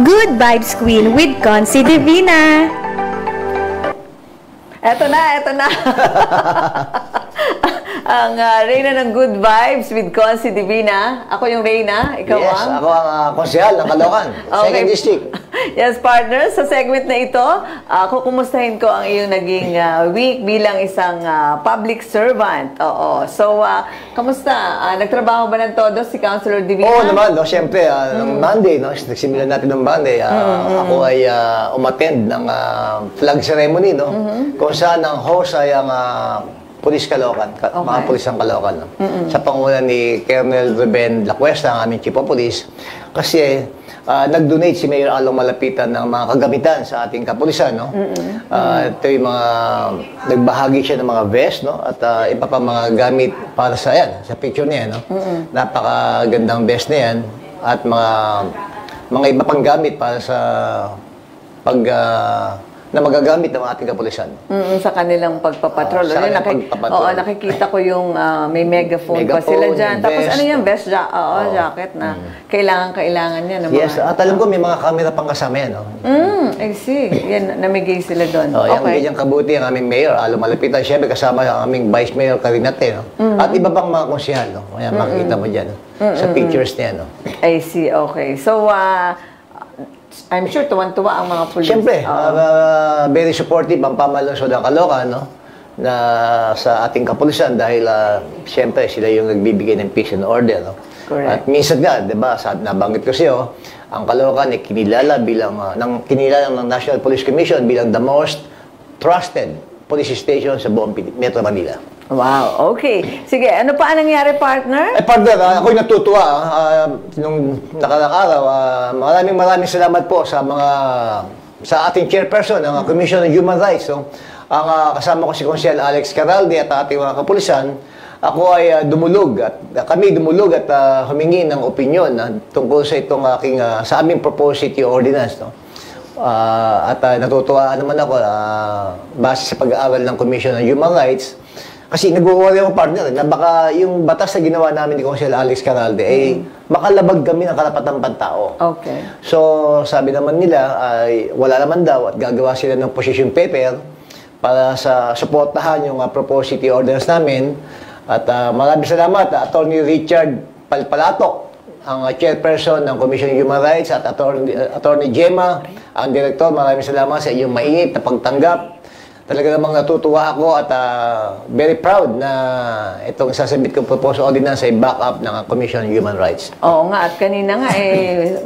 Good Vibes Queen with Consi Divina. Eto na. Ang Reyna ng Good Vibes with Consi Divina. Ako yung Reyna, ikaw yes, ang? ako ang konsehal ng Caloocan, Okay. 2nd District. Yes, partner. Sa segment na ito, kukumustahin ko ang iyong naging week bilang isang public servant. Oo. So, kamusta? Nagtrabaho ba ng todo si Councilor Divina? Oo naman, no? Siyempre, ng Monday, no? Nagsimulan natin ng Monday. Ako ay umattend ng flag ceremony, no? Kung saan ang host ay ang Police Caloocan, mga pulis ng Caloocan. No? Sa pangunan ni Colonel Ruben Lacuesta, ang aming Chief of Police. Kasi nag-donate si Mayor Along Malapitan ng mga kagamitan sa ating kapulisan. No? Ito yung mga, nagbahagi siya ng mga vest, no? At iba pa mga gamit para sa yan, sa picture niya. No? Napakagandang vest na yan. At mga iba pang gamit para sa na magagamit ng ating kapulisan. Sa kanilang pagpapatrol. Sa kanilang pagpapatrol. Oo, nakikita ko yung may megaphone pa sila dyan. Tapos ano yung best jacket na kailangan niya. Yes, at alam ko may mga camera pang kasama yan. No? I see. Yan, namigay sila doon. Yung ganyan kabuti ang aming mayor, Along Malapitan. Siyempre kasama ang aming vice mayor, Carinate. No? At iba pang mga konsehal. No? Kaya makikita mo dyan sa pictures niya. No? I see, okay. So, I'm sure tuwan-tuwa ang mga pulis. Siyempre, very supportive ang pamalusod ng Caloocan, no? Na sa ating kapulisan dahil siyempre sila yung nagbibigay ng peace and order. No? Correct. At minsan nga, di ba, nabanggit ko siya, ang Caloocan ay kinilala ng National Police Commission bilang the most trusted police station sa buong Metro Manila. Wow, okay. Sige, ano pa ang nangyari, partner? Partner, ako'y natutuwa. Nung nakarang araw, maraming salamat po sa ating chairperson, ang Commission on Human Rights. So, ang kasama ko si Consel Alex Caralde at ating mga kapulisan, ako ay kami dumulog at humingi ng opinion tungkol sa itong sa aming proposed city ordinance. No? At natutuwa naman ako base sa pag-aaral ng Commission on Human Rights. Kasi nag-worry ako, partner, na baka yung batas na ginawa namin ni Consel Alex Caralde, makalabag kami ng karapatang pantao. Okay. So, sabi naman nila, ay wala naman daw at gagawa sila ng position paper para sa suportahan yung proposed city ordinance namin. At maraming salamat, Attorney Richard Palpalatok, ang chairperson ng Commission on Human Rights, at Attorney Gemma, ang director. Maraming salamat sa inyong mainit na pagtanggap. Talaga namang natutuwa ako at very proud na itong sasabit kong proposal ordinance ay back up ng Commission on Human Rights. Oo nga, at kanina nga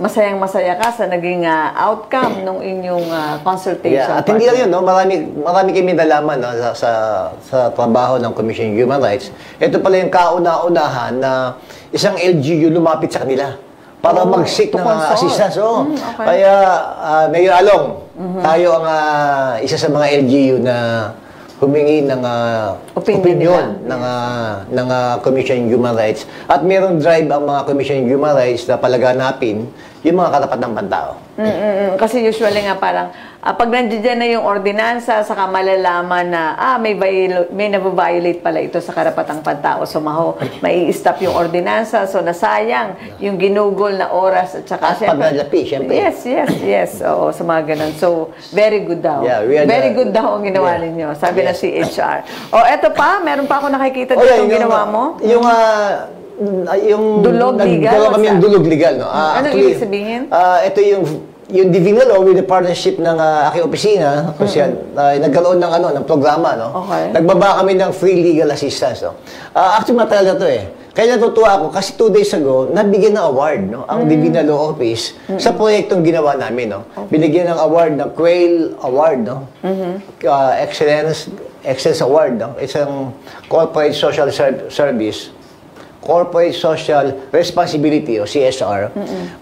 masayang-masaya ka sa naging outcome ng inyong consultation. Yeah, at hindi lang yun, no? marami kami nalaman, no? sa trabaho ng Commission on Human Rights. Ito pala yung kauna-unahan na isang LGU lumapit sa kanila para mag-seek ng assistance. Okay. Kaya, Mayor Along, tayo ang isa sa mga LGU na humingi ng opinion ng Commission on Human Rights. At mayroong drive ang mga Commission on Human Rights na palaganapin yung mga karapatang pantao. Kasi usually nga parang, pag nandiyan na yung ordinansa, saka malalaman na, may na-violate pala ito sa karapatang pantao. So, may stop yung ordinansa. So, nasayang yung ginugol na oras. At saka, paglalapi, siyempre. Yes. Oo, sa mga ganun. So, very good daw. Yeah, very good daw ang ginawa ninyo. Sabi na CHR. Eto pa, meron pa ako nakikita dito yung ginawa mo. Yung dulog legal. Nagkaroon kami yung dulog legal. No? Anong ibig sabihin? Ito yung Divina Law with the partnership ng aking opisina. Kasi nagkaroon ng programa. No? Okay. Nagbaba kami ng free legal assistance. No? Actually, matagal na ito eh. Kaya natutuwa ako kasi 2 days ago, nabigyan ng award ang Divina Law Office sa proyektong ginawa namin. No? Binigyan ng award ng Quail Award. No? Excellence Award. No? Isang corporate social service. Corporate Social Responsibility o CSR.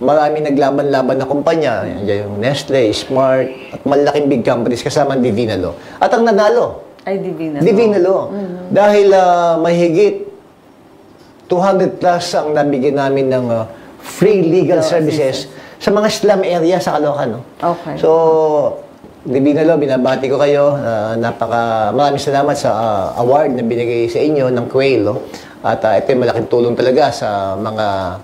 Maraming naglaban-laban na kumpanya, yung Nestle, Smart, at malaking big companies kasama ang Divina Law. At ang nanalo, ay Divina Law. Dahil mahigit 200 plus ang nabigyan namin ng free legal services sa mga slum area sa Caloocan. No? Okay. So, Divina Law, binabati ko kayo. Maraming salamat sa award na binigay sa inyo ng Quail. No? At ito yung malaking tulong talaga sa mga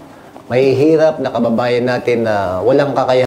mahihirap na kababayan natin na walang kakayahan.